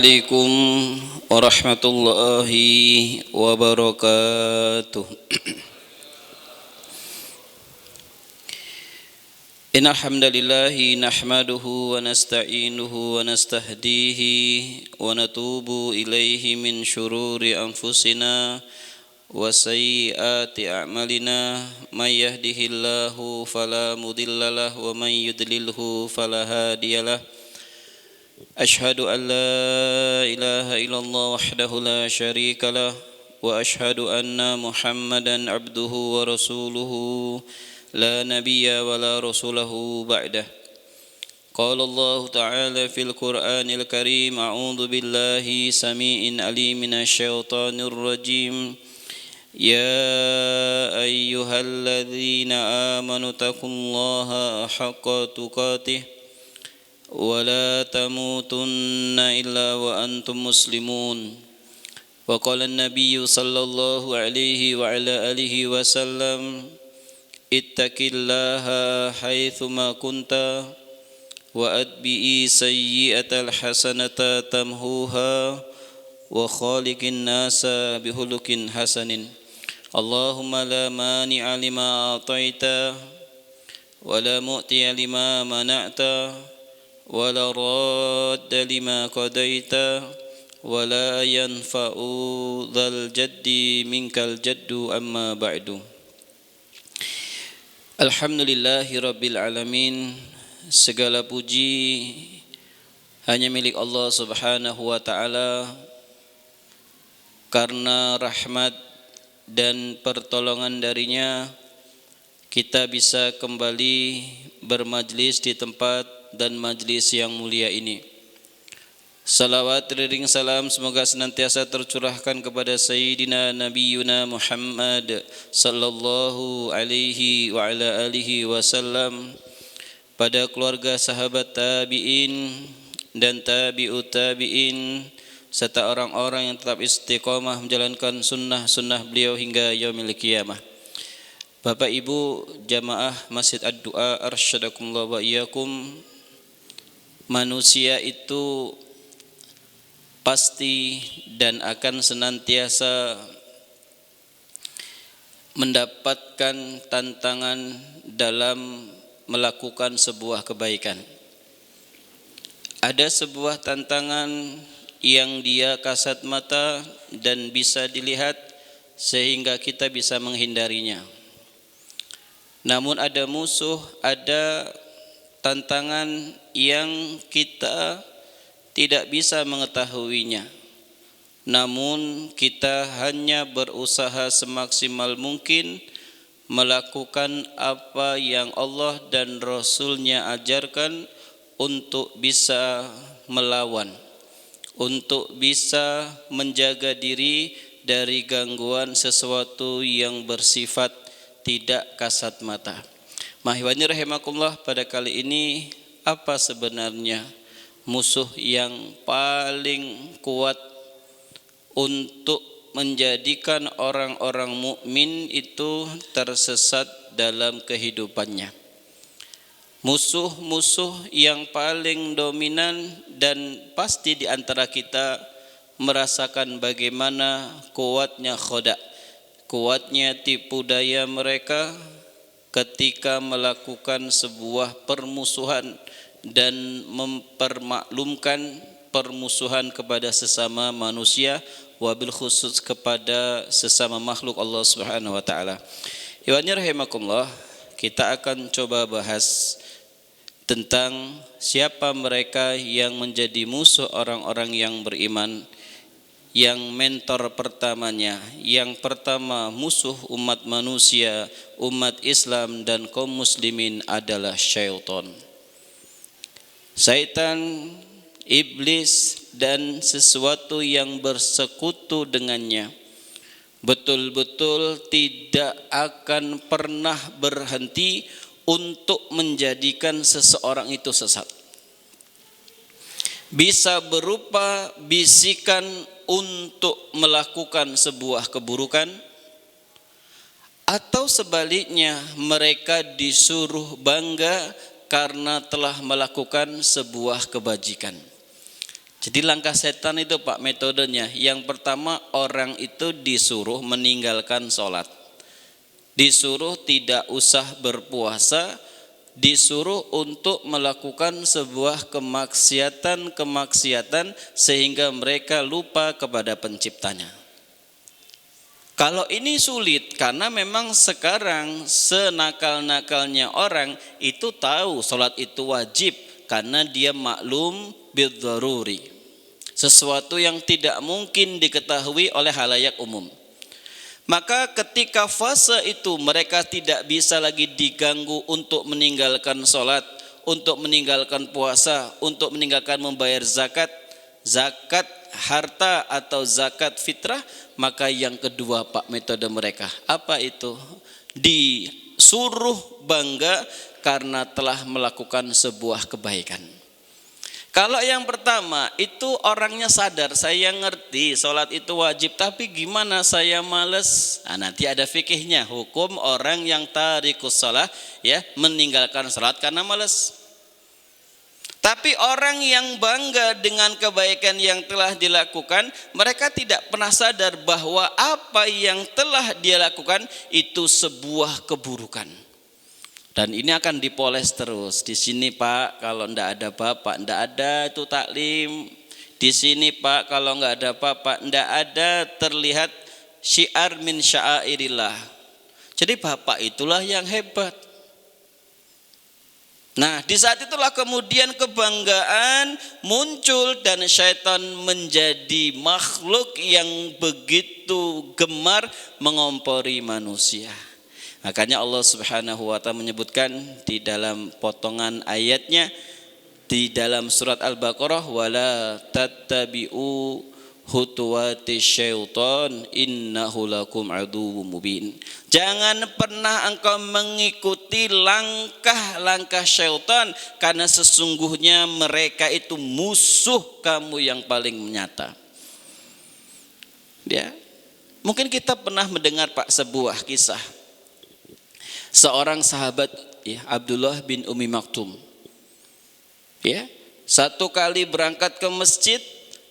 Assalamualaikum warahmatullahi wabarakatuh. Innal hamdalillahi nahmaduhu wa nasta'inuhu wa nastahdihi wa natubu ilaihi min syururi anfusina wa sayyiati a'malina may yahdihillahu fala mudhillalah wa may yudlilhu fala hadiyalah. أشهد أن لا إله إلا الله وحده لا شريك له وأشهد أن محمدا عبده ورسوله لا نبي ولا رسوله بعده. قال الله تعالى في القرآن الكريم: أعوذ بالله سميع عليم من الشيطان الرجيم. يا أيها الذين آمنوا اتقوا الله حق تقاته ولا تموتن إلا وأنتم مسلمون. وقال النبي صلى الله عليه وعلى آله وسلم: اتق الله حيثما كنت وأتبع سيئة الحسنة تمحوها وخالق الناس بخلق حسن. اللهم لا مانع لما أعطيت ولا معطي لما منعت ولا راد لما قضيت ولا ينفع ذا الجد منك الجد. أما بعد. Alhamdulillahi Rabbil Alamin. Segala puji hanya milik Allah Subhanahu wa ta'ala. Karena rahmat dan pertolongan darinya kita bisa kembali bermajlis di tempat dan majlis yang mulia ini. Salawat ring salam semoga senantiasa tercurahkan kepada Sayyidina Nabiyuna Muhammad sallallahu alaihi wa ala alihi wasallam, pada keluarga sahabat tabi'in dan tabi'ut tabi'in, serta orang-orang yang tetap istiqamah menjalankan sunnah-sunnah beliau hingga yaumil qiyamah. Bapak Ibu jamaah Masjid Ad-Du'a arsyadakumullah wa iyyakum. Manusia itu pasti dan akan senantiasa mendapatkan tantangan dalam melakukan sebuah kebaikan. Ada sebuah tantangan yang dia kasat mata dan bisa dilihat sehingga kita bisa menghindarinya. Namun ada musuh, ada tantangan yang kita tidak bisa mengetahuinya. Namun kita hanya berusaha semaksimal mungkin melakukan apa yang Allah dan Rasul-Nya ajarkan untuk bisa melawan, untuk bisa menjaga diri dari gangguan sesuatu yang bersifat tidak kasat mata. Mahwani rahimakumullah, pada kali ini apa sebenarnya musuh yang paling kuat untuk menjadikan orang-orang mukmin itu tersesat dalam kehidupannya? Musuh-musuh yang paling dominan dan pasti di antara kita merasakan bagaimana kuatnya khoda, kuatnya tipu daya mereka ketika melakukan sebuah permusuhan dan mempermaklumkan permusuhan kepada sesama manusia, wabil khusus kepada sesama makhluk Allah Subhanahu wa taala. Ikhwani rahimakumullah, kita akan coba bahas tentang siapa mereka yang menjadi musuh orang-orang yang beriman. Yang mentor pertamanya, yang pertama musuh umat manusia, umat Islam dan kaum muslimin adalah syaitan. Syaitan, iblis dan sesuatu yang bersekutu dengannya betul-betul tidak akan pernah berhenti untuk menjadikan seseorang itu sesat. Bisa berupa bisikan untuk melakukan sebuah keburukan, atau sebaliknya mereka disuruh bangga karena telah melakukan sebuah kebajikan. Jadi langkah setan itu Pak metodenya. Yang pertama, orang itu disuruh meninggalkan sholat, disuruh tidak usah berpuasa, disuruh untuk melakukan sebuah kemaksiatan sehingga mereka lupa kepada penciptanya. Kalau ini sulit, karena memang sekarang senakal-nakalnya orang itu tahu sholat itu wajib, karena dia maklum bidzaruri, sesuatu yang tidak mungkin diketahui oleh halayak umum. Maka ketika fase itu mereka tidak bisa lagi diganggu untuk meninggalkan sholat, untuk meninggalkan puasa, untuk meninggalkan membayar zakat harta atau zakat fitrah, maka yang kedua Pak metode mereka apa itu? Disuruh bangga karena telah melakukan sebuah kebaikan. Kalau yang pertama itu orangnya sadar, saya ngerti sholat itu wajib, tapi gimana saya males. Nanti ada fikihnya, hukum orang yang tarikus sholat, ya, meninggalkan sholat karena males. Tapi orang yang bangga dengan kebaikan yang telah dilakukan, mereka tidak pernah sadar bahwa apa yang telah dia lakukan itu sebuah keburukan. Dan ini akan dipoles terus. Di sini Pak, kalau enggak ada bapak, enggak ada itu taklim. Di sini Pak, kalau enggak ada bapak, enggak ada terlihat syiar min sya'airillah. Jadi bapak itulah yang hebat. Nah, di saat itulah kemudian kebanggaan muncul dan syaitan menjadi makhluk yang begitu gemar mengompori manusia. Makanya Allah Subhanahu wa taala menyebutkan di dalam potongan ayatnya di dalam surat Al-Baqarah, wala tattabi'u khutuwati syaitan innahu lakum aduwwum mubin. Jangan pernah engkau mengikuti langkah-langkah syaitan, karena sesungguhnya mereka itu musuh kamu yang paling nyata. Ya. Mungkin kita pernah mendengar Pak sebuah kisah. Seorang sahabat, ya, Abdullah bin Umi Maktum, ya, satu kali berangkat ke masjid,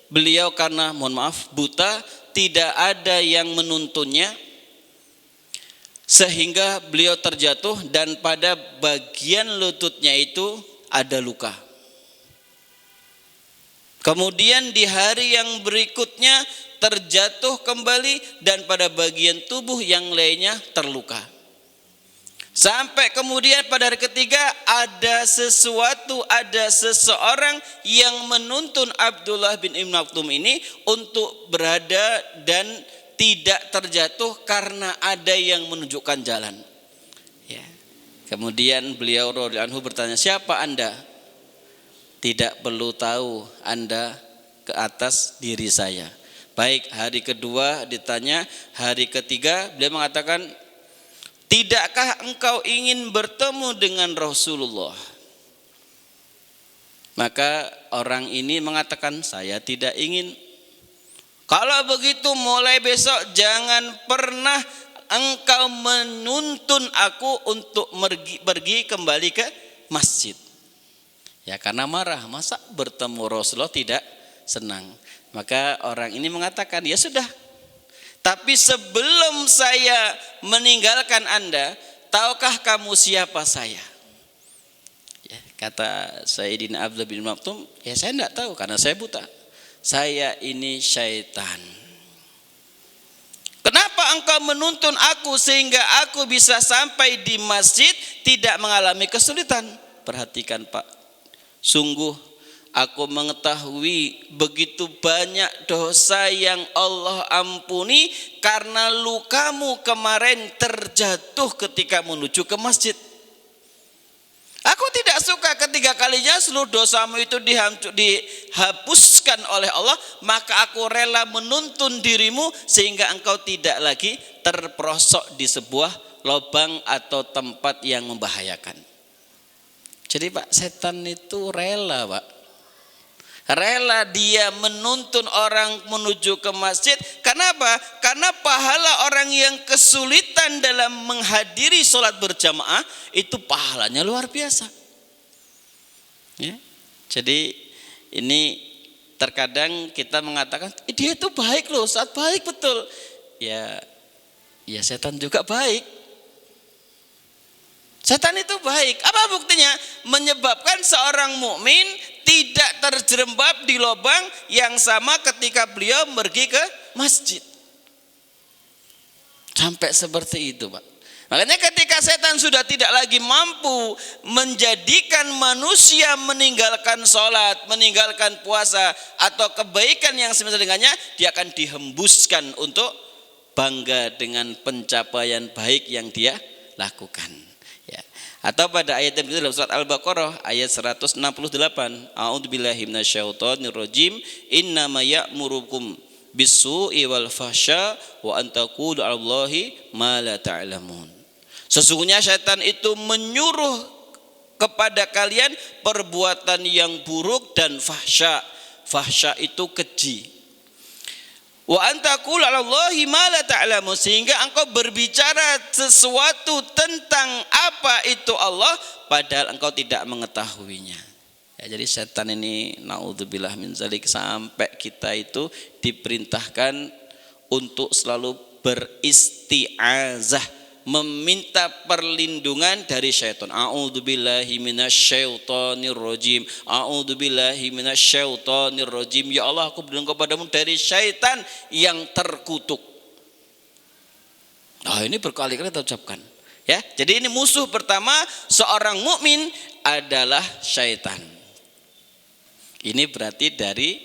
beliau karena mohon maaf buta, tidak ada yang menuntunnya, sehingga beliau terjatuh dan pada bagian lututnya itu ada luka. Kemudian di hari yang berikutnya terjatuh kembali dan pada bagian tubuh yang lainnya terluka. Sampai kemudian pada hari ketiga ada seseorang yang menuntun Abdullah bin Ibn Maktum ini untuk berada dan tidak terjatuh karena ada yang menunjukkan jalan. Ya. Kemudian beliau radhiyallahu anhu bertanya, siapa Anda? Tidak perlu tahu, Anda ke atas diri saya. Baik, hari kedua ditanya, hari ketiga beliau mengatakan, tidakkah engkau ingin bertemu dengan Rasulullah? Maka orang ini mengatakan, saya tidak ingin. Kalau begitu mulai besok jangan pernah engkau menuntun aku untuk pergi kembali ke masjid. Ya, karena marah, masa bertemu Rasulullah tidak senang. Maka orang ini mengatakan, ya sudah. Tapi sebelum saya meninggalkan Anda, tahukah kamu siapa saya? Ya, kata Sayyidina Abdullah bin Maktum, ya saya tidak tahu karena saya buta. Saya ini syaitan. Kenapa engkau menuntun aku sehingga aku bisa sampai di masjid tidak mengalami kesulitan? Perhatikan Pak, sungguh aku mengetahui begitu banyak dosa yang Allah ampuni karena lukamu kemarin terjatuh ketika menuju ke masjid. Aku tidak suka ketiga kalinya seluruh dosamu itu dihapuskan oleh Allah, maka aku rela menuntun dirimu sehingga engkau tidak lagi terperosok di sebuah lubang atau tempat yang membahayakan. Jadi Pak, setan itu rela Pak. Rela dia menuntun orang menuju ke masjid. Kenapa? Karena pahala orang yang kesulitan dalam menghadiri sholat berjamaah itu pahalanya luar biasa. Ya. Jadi ini terkadang kita mengatakan dia itu baik loh, saat baik betul. Ya setan juga baik. Setan itu baik. Apa buktinya? Menyebabkan seorang mukmin tidak terjerembab di lubang yang sama ketika beliau pergi ke masjid. Sampai seperti itu, Pak. Makanya ketika setan sudah tidak lagi mampu menjadikan manusia meninggalkan sholat, meninggalkan puasa atau kebaikan yang semisal dengannya, dia akan dihembuskan untuk bangga dengan pencapaian baik yang dia lakukan. Ya. Atau pada ayat yang dalam surat Al-Baqarah ayat 168, A'udzubillahi minasyaitonirrajim, innama ya'murukum bis-su'i wal fahsya wa an taqulu 'alallahi ma la ta'lamun. Sesungguhnya syaitan itu menyuruh kepada kalian perbuatan yang buruk dan fahsya. Fahsya itu keji. Wa antaqulu 'alallahi ma la ta'lamun, sehingga engkau berbicara sesuatu tentang apa itu Allah padahal engkau tidak mengetahuinya. Ya, jadi setan ini naudzubillah min zalik, sampai kita itu diperintahkan untuk selalu beristi'azah, meminta perlindungan dari syaitan. A'udzubillahi minasyaitonirrajim. A'udzubillahi minasyaitonirrajim. Ya Allah, aku berlindung kepadamu dari syaitan yang terkutuk. Nah, ini berkali-kali kita ucapkan. Ya, jadi ini musuh pertama seorang mukmin adalah syaitan. Ini berarti dari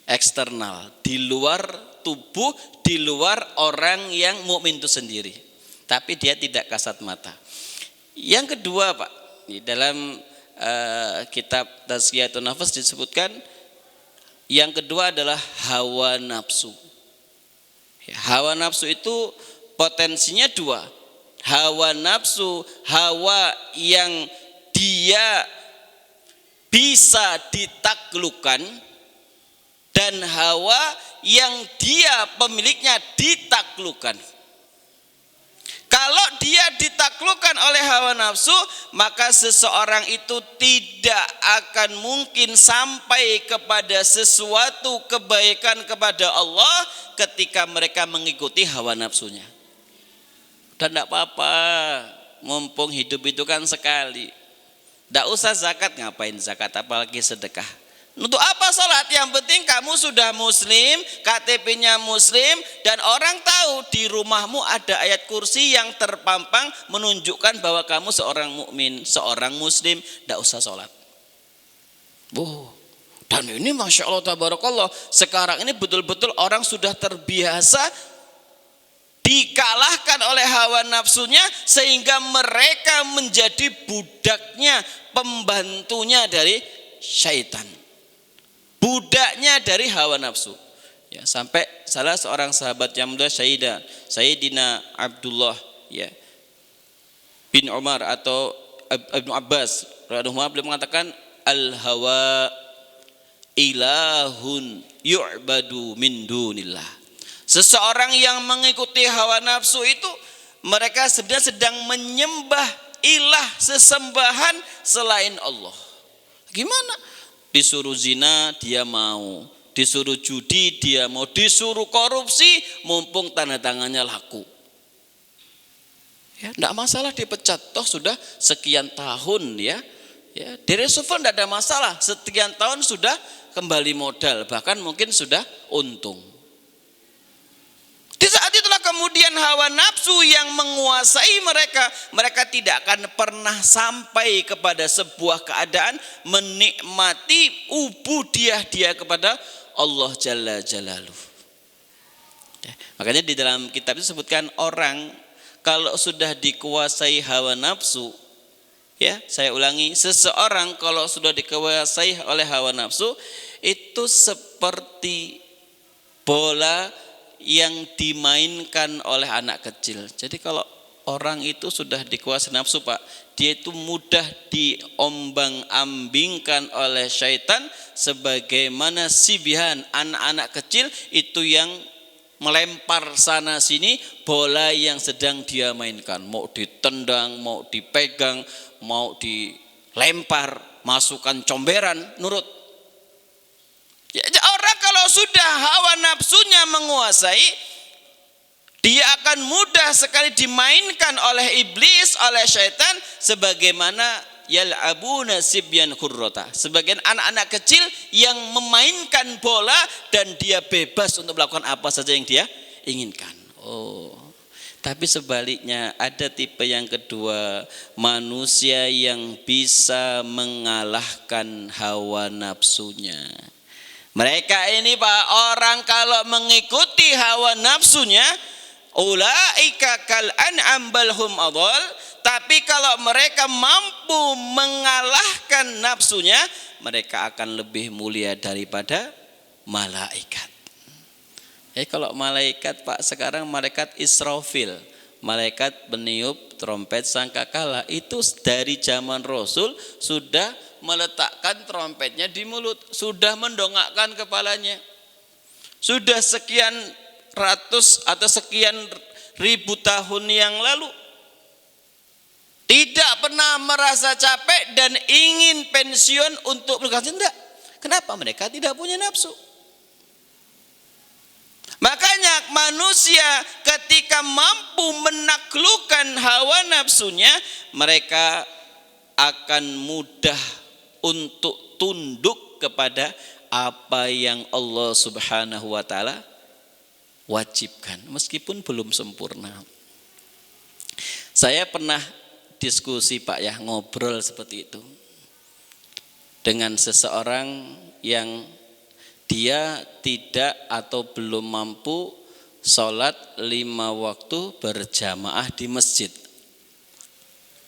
eksternal, di luar tubuh, di luar orang yang mukmin itu sendiri. Tapi dia tidak kasat mata. Yang kedua, Pak, di dalam kitab Tazkiyatun Nafas disebutkan yang kedua adalah hawa nafsu. Hawa nafsu itu potensinya dua. Hawa nafsu, hawa yang dia bisa ditaklukkan, dan hawa yang dia pemiliknya ditaklukkan. Kalau dia ditaklukkan oleh hawa nafsu, maka seseorang itu tidak akan mungkin sampai kepada sesuatu kebaikan kepada Allah ketika mereka mengikuti hawa nafsunya. Dan tidak apa-apa, mumpung hidup itu kan sekali. Tidak usah zakat, ngapain zakat, apalagi sedekah. Untuk apa sholat? Yang penting kamu sudah muslim, KTP-nya muslim, dan orang tahu di rumahmu ada ayat kursi yang terpampang menunjukkan bahwa kamu seorang mukmin, seorang muslim. Tidak usah sholat. Dan ini Masya Allah Tabarakallah, sekarang ini betul-betul orang sudah terbiasa dikalahkan oleh hawa nafsunya, sehingga mereka menjadi budaknya, pembantunya dari syaitan, budaknya dari hawa nafsu. Ya, sampai salah seorang sahabat yang mulia Sayyidina Abdullah bin Umar atau Ibnu Abbas radhiyallahu anhu, beliau mengatakan al-hawa ilahun yu'badu min dunillah. Seseorang yang mengikuti hawa nafsu itu mereka sebenarnya sedang menyembah ilah, sesembahan selain Allah. Gimana? Disuruh zina dia mau, disuruh judi dia mau, disuruh korupsi mumpung tanda tangannya laku. Ya, enggak masalah dipecat, toh sudah sekian tahun ya. Ya, direshuffle enggak ada masalah, sekian tahun sudah kembali modal, bahkan mungkin sudah untung. Di saat itulah kemudian hawa nafsu yang menguasai mereka tidak akan pernah sampai kepada sebuah keadaan menikmati ubudiyah dia kepada Allah Jalla Jalaluh. Makanya di dalam kitab itu disebutkan orang kalau sudah dikuasai hawa nafsu, ya saya ulangi, seseorang kalau sudah dikuasai oleh hawa nafsu itu seperti bola yang dimainkan oleh anak kecil. Jadi kalau orang itu sudah dikuasai nafsu, Pak, dia itu mudah diombang-ambingkan oleh syaitan, sebagaimana sibihan, anak-anak kecil itu yang melempar sana sini bola yang sedang dia mainkan. Mau ditendang, mau dipegang, mau dilempar, masukkan comberan, nurut. Ya, orang kalau sudah hawa nafsunya menguasai, dia akan mudah sekali dimainkan oleh iblis, oleh syaitan, sebagaimana yal'abuna sibyan khurrata, sebagian anak-anak kecil yang memainkan bola dan dia bebas untuk melakukan apa saja yang dia inginkan. Oh, tapi sebaliknya ada tipe yang kedua, manusia yang bisa mengalahkan hawa nafsunya. Mereka ini Pak, orang kalau mengikuti hawa nafsunya, ulaika kal an'am bal hum adall, tapi kalau mereka mampu mengalahkan nafsunya, mereka akan lebih mulia daripada malaikat. Kalau malaikat Pak, sekarang malaikat Israfil, malaikat peniup trompet sangkakala, itu dari zaman Rasul sudah meletakkan trompetnya di mulut, sudah mendongakkan kepalanya. Sudah sekian ratus atau sekian ribu tahun yang lalu. Tidak pernah merasa capek dan ingin pensiun untuk berkata tidak. Kenapa? Mereka tidak punya nafsu. Makanya manusia ketika mampu menaklukkan hawa nafsunya, mereka akan mudah untuk tunduk kepada apa yang Allah Subhanahu wa taala wajibkan, meskipun belum sempurna. Saya pernah diskusi Pak ya, ngobrol seperti itu dengan seseorang yang dia tidak atau belum mampu sholat 5 waktu berjamaah di masjid.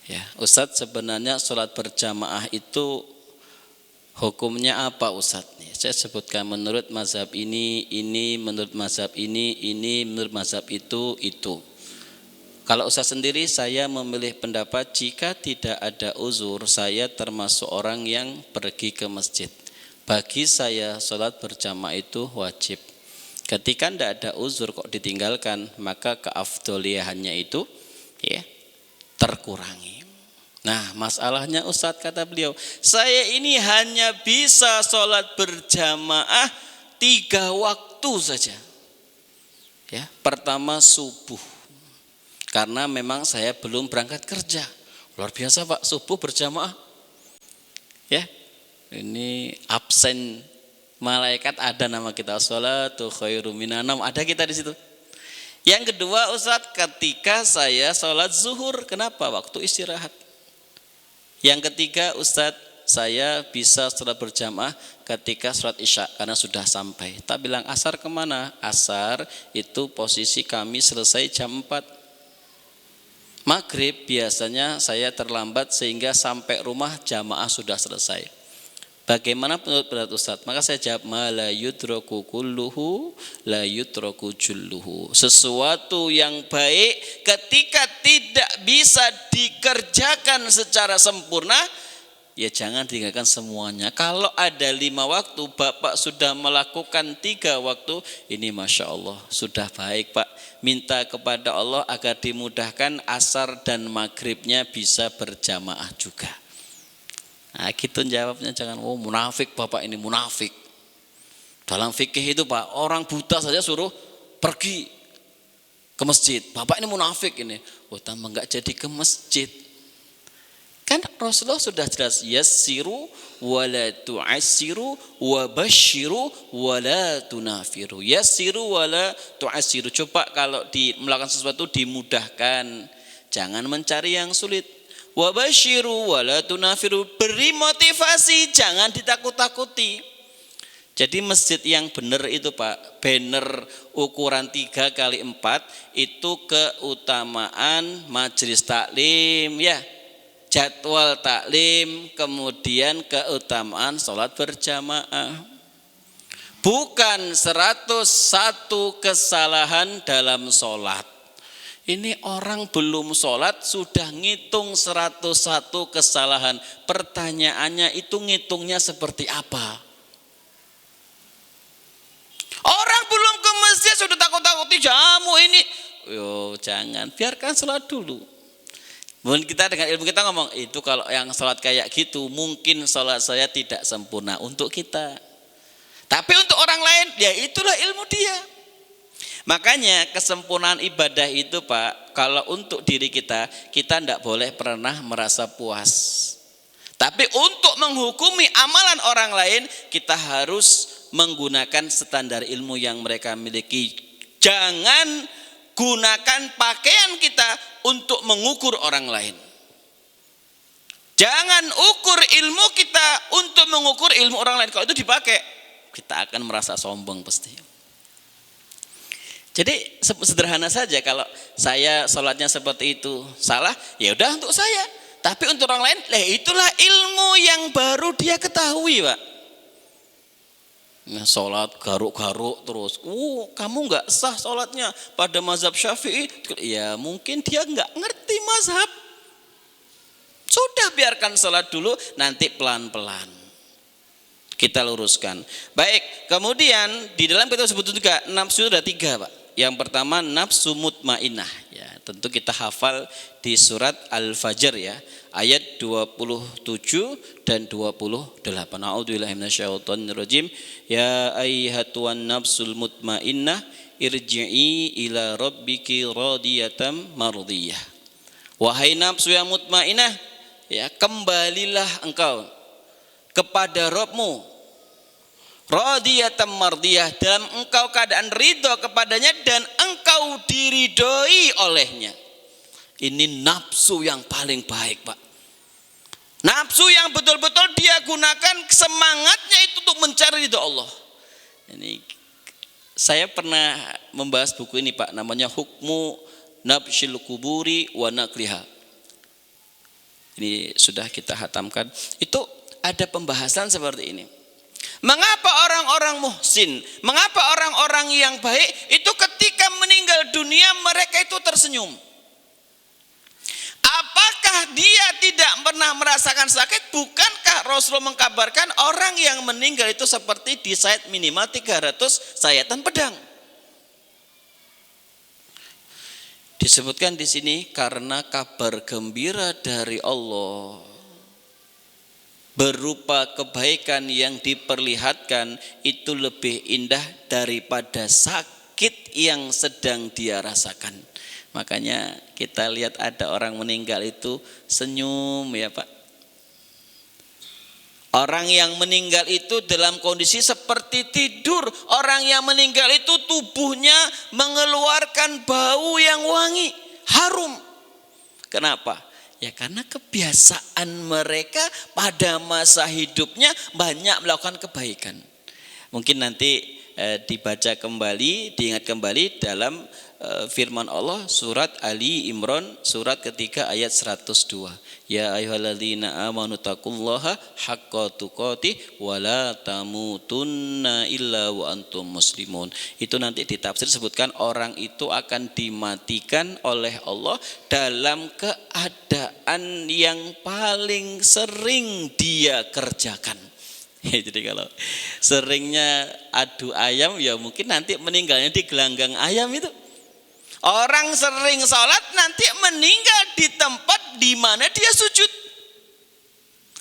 Ya, Ustadz, sebenarnya sholat berjamaah itu hukumnya apa Ustadz? Saya sebutkan menurut mazhab ini, menurut mazhab ini, menurut mazhab itu. Kalau Ustadz sendiri, saya memilih pendapat jika tidak ada uzur, saya termasuk orang yang pergi ke masjid. Bagi saya sholat berjamaah itu wajib. Ketika tidak ada uzur kok ditinggalkan, maka keafdoliahannya itu ya terkurangi. Nah, masalahnya Ustadz, kata beliau, saya ini hanya bisa sholat berjamaah 3 waktu saja. Ya, pertama subuh, karena memang saya belum berangkat kerja. Luar biasa Pak, subuh berjamaah. Ya, ini absen malaikat, ada nama kita, sholatu khairum minan naum, ada kita di situ. Yang kedua Ustadz, ketika saya sholat zuhur, kenapa? Waktu istirahat. Yang ketiga Ustadz, saya bisa sholat berjamaah ketika sholat isya karena sudah sampai. Tak bilang asar kemana? Asar itu posisi kami selesai jam 4. Maghrib biasanya saya terlambat sehingga sampai rumah jamaah sudah selesai. Bagaimana menurut pendapat Ustadz? Maka saya jawab, ma la yudraku kulluhu la yudraku julluhu. Sesuatu yang baik ketika tidak bisa dikerjakan secara sempurna, ya jangan tinggalkan semuanya. Kalau ada 5 waktu, Bapak sudah melakukan 3 waktu, ini Masya Allah, sudah baik Pak. Minta kepada Allah agar dimudahkan asar dan maghribnya bisa berjamaah juga. Nah, gitu jawabnya, jangan munafik Bapak ini, munafik. Dalam fikih itu Pak, orang buta saja suruh pergi ke masjid. Bapak ini munafik ini. Tambah enggak jadi ke masjid. Kan Rasulullah sudah jelas, yassiru wala tu'assiru wa basyiru wala tunafiru. Yassiru wala tu'assiru. Coba kalau melakukan sesuatu dimudahkan, jangan mencari yang sulit. Wa basyiru wala tunafiru, beri motivasi, jangan ditakut-takuti. Jadi masjid yang benar itu Pak, banner ukuran 3x4 itu keutamaan majelis taklim ya, jadwal taklim, kemudian keutamaan sholat berjamaah. Bukan 101 kesalahan dalam sholat. Ini orang belum sholat sudah ngitung 101 kesalahan. Pertanyaannya, itu ngitungnya seperti apa? Orang belum ke masjid sudah takut-takuti jamu ini. Yo, jangan, biarkan sholat dulu. Mungkin kita dengan ilmu kita ngomong, itu kalau yang sholat kayak gitu mungkin sholat saya tidak sempurna untuk kita. Tapi untuk orang lain, ya itulah ilmu dia. Makanya kesempurnaan ibadah itu Pak, kalau untuk diri kita tidak boleh pernah merasa puas. Tapi untuk menghukumi amalan orang lain, kita harus menggunakan standar ilmu yang mereka miliki. Jangan gunakan pakaian kita untuk mengukur orang lain. Jangan ukur ilmu kita untuk mengukur ilmu orang lain. Kalau itu dipakai, kita akan merasa sombong pasti. Jadi sederhana saja, kalau saya sholatnya seperti itu salah, ya udah untuk saya. Tapi untuk orang lain, itulah ilmu yang baru dia ketahui, Pak. Nah, sholat garuk-garuk terus, kamu nggak sah sholatnya pada mazhab Syafi'i. Ya mungkin dia nggak ngerti mazhab. Sudah biarkan sholat dulu, nanti pelan-pelan kita luruskan. Baik, kemudian di dalam kita sebut juga nafsu ada 3 Pak. Yang pertama nafsu mutmainnah, ya tentu kita hafal di surat Al-Fajr ya, ayat 27 dan 28. A'udzubillahi minasyaitonirrajim. Ya ayyatuhan nafsul mutmainnah irji'i ila rabbiki radiyatan mardiyah. Wahai nafsu yang mutmainnah, ya kembalilah engkau kepada Rabbmu radiyatan mardiyah, dalam engkau keadaan ridho kepadanya dan engkau diridhoi olehnya. Ini nafsu yang paling baik Pak. Nafsu yang betul-betul dia gunakan semangatnya itu untuk mencari ridho Allah. Ini saya pernah membahas buku ini Pak, namanya Hukmu Nabshil Kuburi wa Nakliha. Ini sudah kita hatamkan. Itu ada pembahasan seperti ini. Mengapa orang-orang muhsin, mengapa orang-orang yang baik itu ketika meninggal dunia mereka itu tersenyum? Apakah dia tidak pernah merasakan sakit? Bukankah Rasulullah mengkabarkan orang yang meninggal itu seperti disayat minimal 300 sayatan pedang? Disebutkan di sini karena kabar gembira dari Allah berupa kebaikan yang diperlihatkan itu lebih indah daripada sakit yang sedang dia rasakan. Makanya kita lihat ada orang meninggal itu senyum ya Pak. Orang yang meninggal itu dalam kondisi seperti tidur. Orang yang meninggal itu tubuhnya mengeluarkan bau yang wangi, harum. Kenapa? Ya karena kebiasaan mereka pada masa hidupnya banyak melakukan kebaikan. Mungkin nanti dibaca kembali, diingat kembali dalam firman Allah surat Ali Imran surat ketiga ayat 102. Ya ayyuhalladzina amanu taqullaha haqqa tuqatih wa la tamutunna illa wa antum muslimun. Itu nanti ditafsir sebutkan orang itu akan dimatikan oleh Allah dalam keadaan yang paling sering dia kerjakan. Jadi kalau seringnya adu ayam ya mungkin nanti meninggalnya di gelanggang ayam itu. Orang sering sholat nanti meninggal di tempat di mana dia sujud.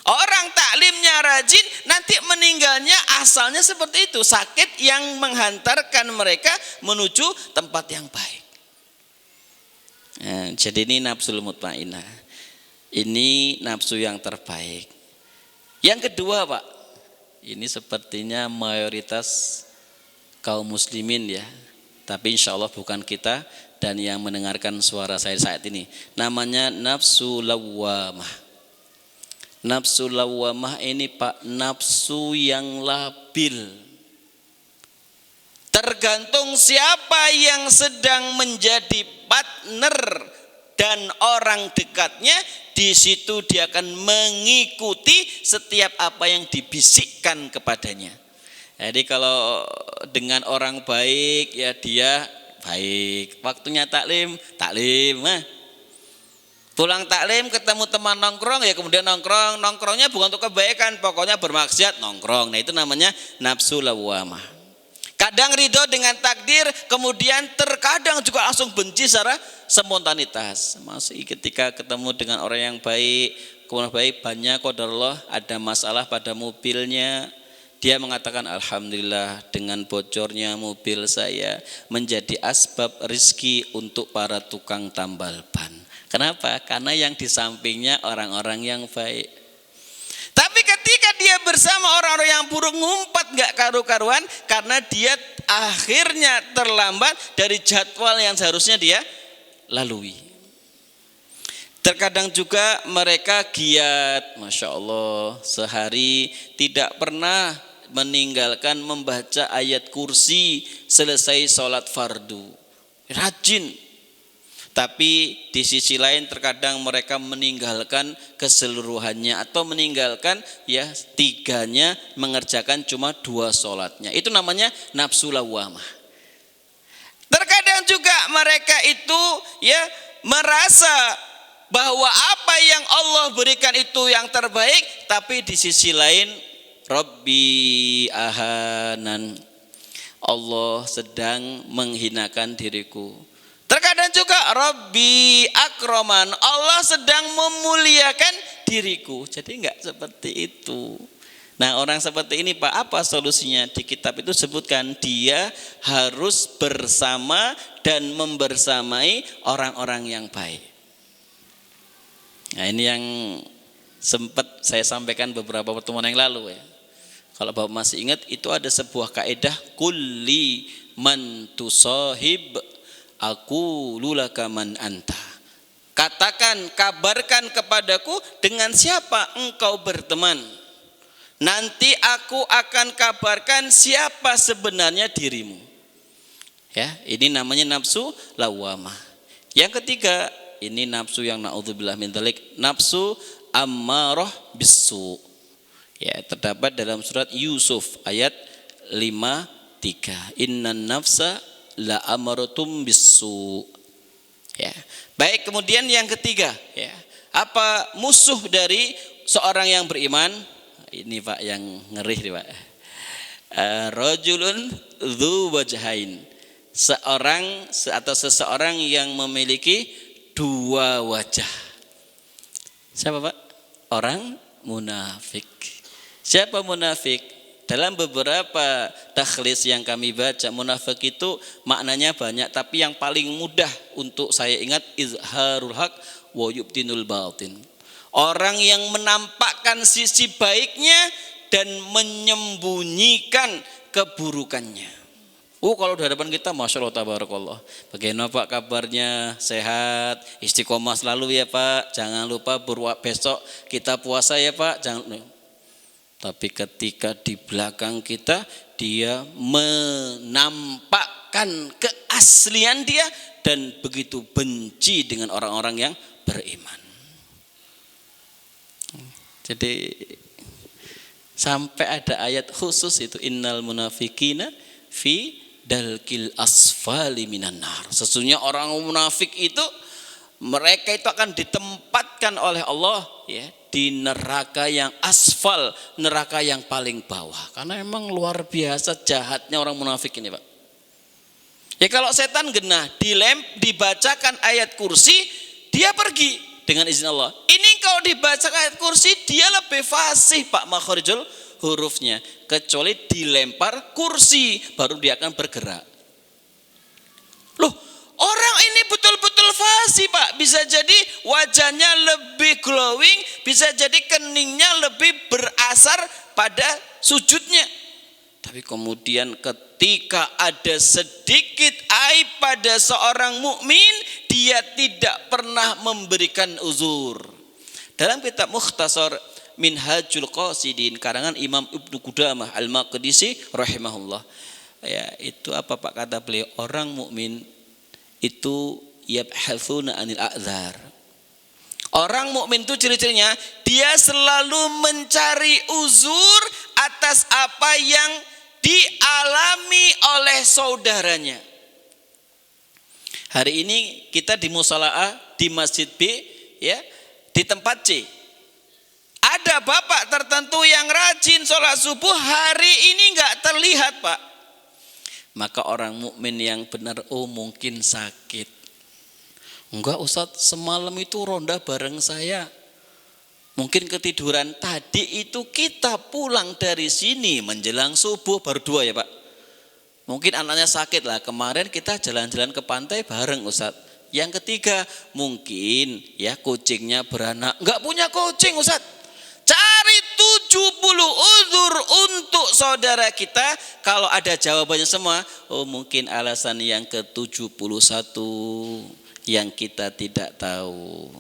Orang taklimnya rajin nanti meninggalnya asalnya seperti itu. Sakit yang menghantarkan mereka menuju tempat yang baik. Nah, jadi ini nafsul mutmainnah. Ini nafsu yang terbaik. Yang kedua Pak, ini sepertinya mayoritas kaum muslimin ya. Tapi insya Allah bukan kita dan yang mendengarkan suara saya saat ini. Namanya nafsu lawwamah. Nafsu lawwamah ini Pak, nafsu yang labil. Tergantung siapa yang sedang menjadi partner dan orang dekatnya, di situ dia akan mengikuti setiap apa yang dibisikkan kepadanya. Jadi kalau dengan orang baik ya dia baik. Waktunya taklim, pulang taklim ketemu teman nongkrong ya kemudian nongkrongnya bukan untuk kebaikan, pokoknya bermaksiat nongkrong. Nah itu namanya nafsu lawwamah. Kadang ridho dengan takdir, kemudian terkadang juga langsung benci secara spontanitas. Masih ketika ketemu dengan orang yang baik, kemudian baik banyak qadarullah ada masalah pada mobilnya, Dia mengatakan alhamdulillah dengan bocornya mobil saya menjadi asbab rizki untuk para tukang tambal ban. Kenapa? Karena yang di sampingnya orang-orang yang baik. Tapi ketika dia bersama orang-orang yang buruk, ngumpat gak karu-karuan karena dia akhirnya terlambat dari jadwal yang seharusnya dia lalui. Terkadang juga mereka giat, Masya Allah, sehari tidak pernah meninggalkan membaca ayat kursi selesai sholat fardu. Rajin. Tapi di sisi lain terkadang mereka meninggalkan keseluruhannya atau meninggalkan ya tiganya, mengerjakan cuma 2 sholatnya. Itu namanya nafsu lawamah. Terkadang juga mereka itu ya merasa bahwa apa yang Allah berikan itu yang terbaik, tapi di sisi lain Rabbi ahanan, Allah sedang menghinakan diriku. Terkadang juga Rabbi akroman, Allah sedang memuliakan diriku. Jadi enggak seperti itu. Nah, orang seperti ini Pak, apa solusinya? Di kitab itu sebutkan dia harus bersama dan membersamai orang-orang yang baik. Nah, ini yang sempat saya sampaikan beberapa pertemuan yang lalu ya. Kalau Bapak masih ingat, itu ada sebuah kaidah kulli man tusahib aku lulaka man anta. Katakan, kabarkan kepadaku dengan siapa engkau berteman. Nanti aku akan kabarkan siapa sebenarnya dirimu. Ya, ini namanya nafsu lawamah. Yang ketiga, ini nafsu yang naudzubillah min dzalik, nafsu ammarah bisu. Ya, terdapat dalam surat Yusuf ayat 5:3. Innan nafsa la amaratum bisu. Ya. Baik, kemudian yang ketiga, ya. Apa musuh dari seorang yang beriman? Ini Pak yang ngeri nih Pak. Rajulun dzu wajhain. Seorang atau seseorang yang memiliki 2 wajah. Siapa Pak? Orang munafik. Siapa munafik? Dalam beberapa takhlis yang kami baca, munafik itu maknanya banyak, tapi yang paling mudah untuk saya ingat izharul haq wa yubtinul batin. Orang yang menampakkan sisi baiknya dan menyembunyikan keburukannya. Kalau di hadapan kita, Masya Allah, tabarakallah. Bagaimana Pak kabarnya? Sehat, istiqomah selalu ya Pak. Jangan lupa besok kita puasa ya Pak. Jangan. Tapi ketika di belakang kita, dia menampakkan keaslian dia dan begitu benci dengan orang-orang yang beriman. Jadi sampai ada ayat khusus itu, innal munafikina fi dalkil asfali minan nar. Sesungguhnya orang munafik itu, mereka itu akan ditempatkan oleh Allah ya di neraka yang asfal, neraka yang paling bawah. Karena memang luar biasa jahatnya orang munafik ini Pak. Ya kalau setan genah, dibacakan ayat kursi, dia pergi dengan izin Allah. Ini kalau dibacakan ayat kursi, dia lebih fasih Pak makharijul hurufnya. Kecuali dilempar kursi, baru dia akan bergerak. Loh, orang ini betul-betul fasih Pak. Bisa jadi wajahnya lebih glowing, bisa jadi keningnya lebih berasar pada sujudnya. Tapi kemudian ketika ada sedikit aib pada seorang mukmin, dia tidak pernah memberikan uzur. Dalam kitab Mukhtasar Minhajul Qasidin karangan Imam Ibnu Qudamah Al-Maqdisi rahimahullah. Ya, itu apa Pak kata beliau? Orang mukmin itu yabhatsuna anil a'dzar. Orang mukmin itu ciri-cirinya dia selalu mencari uzur atas apa yang dialami oleh saudaranya. Hari ini kita di musala A, di masjid B, ya, di tempat C. Ada bapak tertentu yang rajin sholat subuh, hari ini nggak terlihat Pak. Maka orang mukmin yang benar, mungkin sakit. Enggak Ustadz, semalam itu ronda bareng saya. Mungkin ketiduran tadi itu kita pulang dari sini menjelang subuh baru 2 ya Pak. Mungkin anaknya sakit lah, kemarin kita jalan-jalan ke pantai bareng Ustadz. Yang ketiga mungkin ya kucingnya beranak, nggak punya kucing Ustadz. Cari 70 uzur untuk saudara kita. Kalau ada jawabannya semua, oh mungkin alasan yang ke-71 yang kita tidak tahu.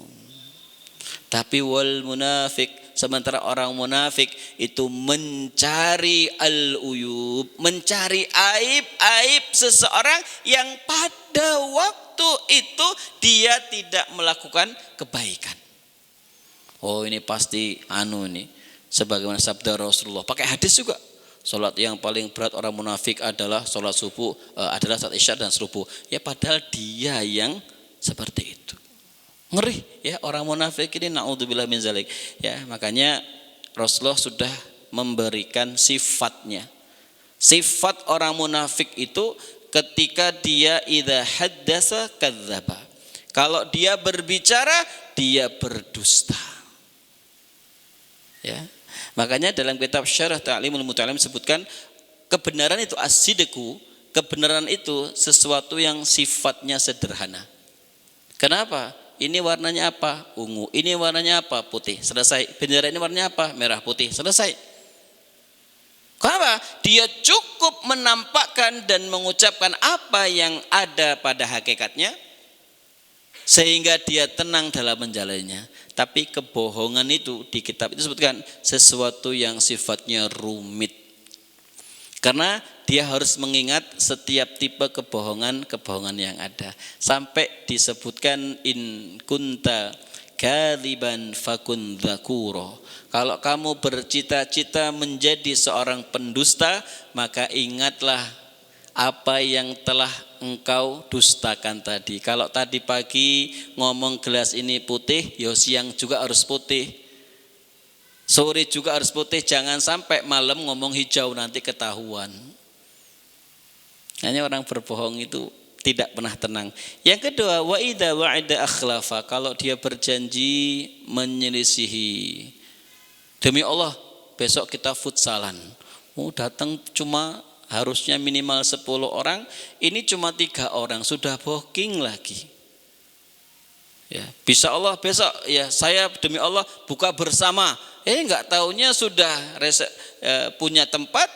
Tapi wal munafik, sementara orang munafik itu mencari al-uyub, mencari aib-aib seseorang yang pada waktu itu dia tidak melakukan kebaikan. Oh ini pasti ini sebagaimana sabda Rasulullah, pakai hadis juga. Salat yang paling berat orang munafik adalah salat subuh, adalah salat isya dan subuh. Ya padahal dia yang seperti itu. Ngeri ya orang munafik ini, naudzubillah min zalik. Ya, makanya Rasulullah sudah memberikan sifatnya. Sifat orang munafik itu ketika dia idza haddasa kadzdzaba. Kalau dia berbicara dia berdusta. Ya. Makanya dalam kitab Syarah Ta'limul Muta'allim disebutkan kebenaran itu as-sidqu, kebenaran itu sesuatu yang sifatnya sederhana. Kenapa? Ini warnanya apa? Ungu. Ini warnanya apa? Putih. Selesai. Bendera ini warnanya apa? Merah putih. Selesai. Kenapa? Dia cukup menampakkan dan mengucapkan apa yang ada pada hakikatnya sehingga dia tenang dalam menjalannya. Tapi kebohongan itu di kitab itu disebutkan sesuatu yang sifatnya rumit. Karena dia harus mengingat setiap tipe kebohongan yang ada. Sampai disebutkan in kunta kadziban fakun dzakura. Kalau kamu bercita-cita menjadi seorang pendusta, maka ingatlah apa yang telah engkau dustakan tadi. Kalau tadi pagi ngomong gelas ini putih, ya siang juga harus putih. Sore juga harus putih, jangan sampai malam ngomong hijau nanti ketahuan. Hanya orang berbohong itu tidak pernah tenang. Yang kedua, wa idza wa'ada akhlafa, kalau dia berjanji menyelisihi. Demi Allah, besok kita futsalan. Datang cuma harusnya minimal 10 orang, ini cuma 3 orang, sudah booking lagi. Ya, bisa Allah besok ya saya demi Allah buka bersama. Enggak taunya sudah punya tempat,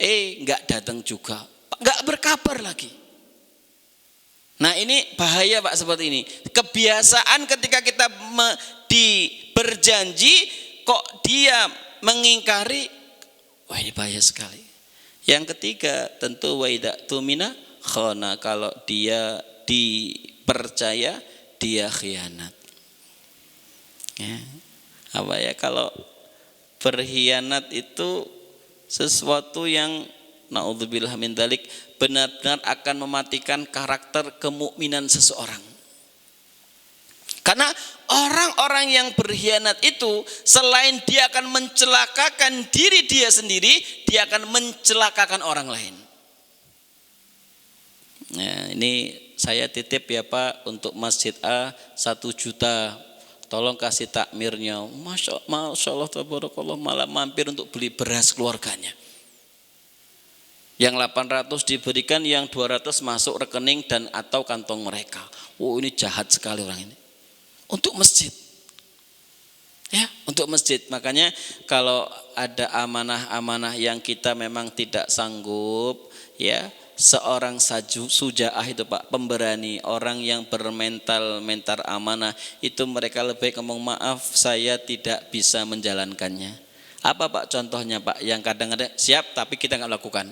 enggak datang juga, enggak berkabar lagi. Nah ini bahaya Pak seperti ini. Kebiasaan ketika kita berjanji kok dia mengingkari, wah ini bahaya sekali. Yang ketiga tentu wa idza tumina khana, kalau dia dipercaya dia khianat. Ya. Apa ya, kalau berkhianat itu sesuatu yang naudzubillah min dzalik benar-benar akan mematikan karakter kemukminan seseorang. Karena orang-orang yang berkhianat itu selain dia akan mencelakakan diri dia sendiri, dia akan mencelakakan orang lain. Ya, ini saya titip ya Pak untuk Masjid A 1 juta. Tolong kasih takmirnya. Masya Allah tabarakallah, malah mampir untuk beli beras keluarganya. Yang 800 diberikan, yang 200 masuk rekening dan atau kantong mereka. Oh ini jahat sekali orang ini. Untuk masjid. Ya, untuk masjid. Makanya kalau ada amanah-amanah yang kita memang tidak sanggup, ya, seorang sujaah itu Pak, pemberani, orang yang bermental amanah, itu mereka lebih ngomong maaf saya tidak bisa menjalankannya. Apa Pak contohnya Pak yang kadang-kadang siap tapi kita nggak lakukan?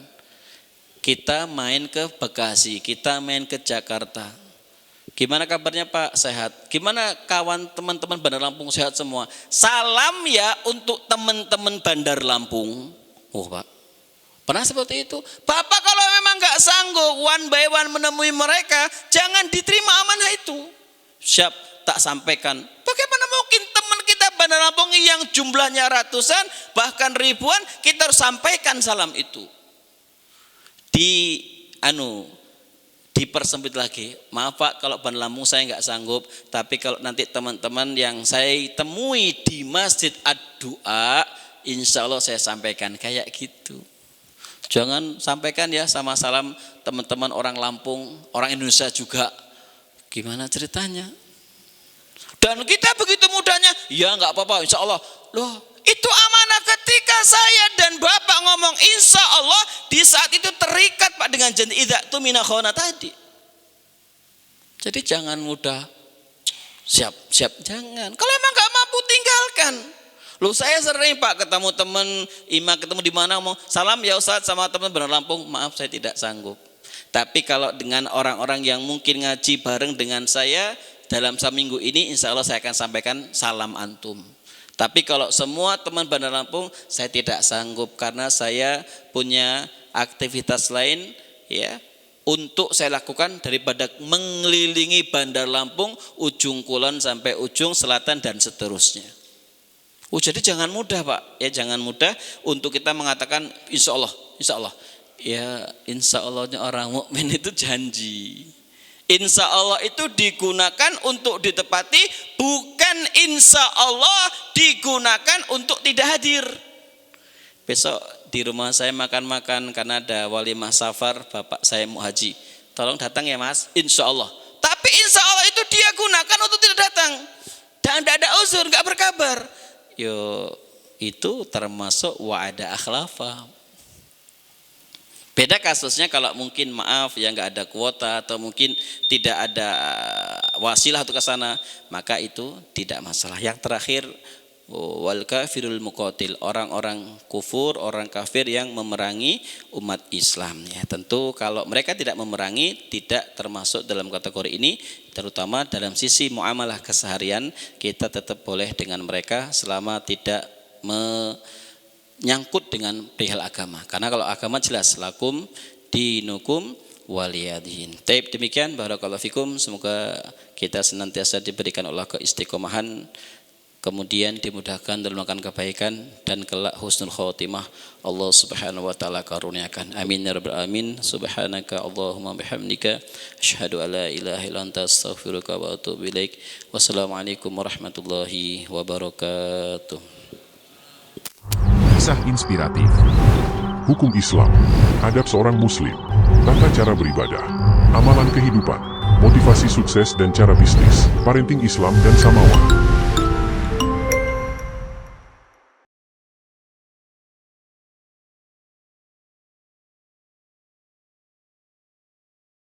Kita main ke Bekasi, kita main ke Jakarta. Gimana kabarnya Pak? Sehat. Gimana kawan teman-teman Bandar Lampung? Sehat semua. Salam ya untuk teman-teman Bandar Lampung. Oh Pak, pernah seperti itu? Bapak kalau memang gak sanggup one by one menemui mereka, jangan diterima amanah itu. Siap, tak sampaikan. Bagaimana mungkin teman kita Bandar Lampung yang jumlahnya ratusan bahkan ribuan, kita harus sampaikan salam itu. dipersempit lagi. Maaf Pak, kalau ban lambung saya nggak sanggup, tapi kalau nanti teman-teman yang saya temui di Masjid Ad-Du'a, insya Allah saya sampaikan kayak gitu. Jangan sampaikan ya sama salam teman-teman orang Lampung, orang Indonesia juga. Gimana ceritanya? Dan kita begitu mudahnya, ya nggak apa-apa, insya Allah. Loh, itu amanah ketika saya dan Bapak ngomong insya Allah, di saat itu terikat Pak dengan janji idza tumina khana tadi. Jadi jangan mudah siap, jangan. Kalau emang nggak mampu tinggalkan. Loh, saya sering Pak ketemu teman imam, ketemu di mana ngomong salam ya Ustaz sama teman benar Lampung, maaf saya tidak sanggup. Tapi kalau dengan orang-orang yang mungkin ngaji bareng dengan saya dalam seminggu ini, insya Allah saya akan sampaikan salam antum. Tapi kalau semua teman Bandar Lampung, saya tidak sanggup karena saya punya aktivitas lain ya untuk saya lakukan daripada mengelilingi Bandar Lampung ujung kulon sampai ujung selatan dan seterusnya. Jadi jangan mudah Pak, ya jangan mudah untuk kita mengatakan insya Allah. Ya insya Allahnya orang mukmin itu janji. Insya Allah itu digunakan untuk ditepati, bukan insya Allah digunakan untuk tidak hadir. Besok di rumah saya makan-makan karena ada walimah safar, bapak saya mau haji. Tolong datang ya Mas, insya Allah. Tapi insya Allah itu dia gunakan untuk tidak datang. Dan tidak ada uzur, nggak berkabar. Yo, itu termasuk wa'ada akhlafa. Beda kasusnya kalau mungkin maaf ya nggak ada kuota atau mungkin tidak ada wasilah untuk ke sana, maka itu tidak masalah. Yang terakhir wal kafirul muqatil, orang-orang kufur, orang kafir yang memerangi umat Islam ya. Tentu kalau mereka tidak memerangi tidak termasuk dalam kategori ini, terutama dalam sisi muamalah keseharian kita tetap boleh dengan mereka selama tidak menyangkut dengan perihal agama. Karena kalau agama jelas lakum dinukum waliyadin. Taib demikian, barakallahu fikum, semoga kita senantiasa diberikan Allah keistiqomahan, kemudian dimudahkan dalam melakukan kebaikan dan kelak husnul khotimah Allah Subhanahu wa taala karuniakan. Amin ya rabbal alamin. Subhanaka Allahumma bihamdika asyhadu an la ilaha illa anta astaghfiruka wa atubu ilaik. Wassalamualaikum warahmatullahi wabarakatuh. Kisah inspiratif, hukum Islam, adab seorang muslim, tata cara beribadah, amalan kehidupan, motivasi sukses dan cara bisnis, parenting Islam dan samawa.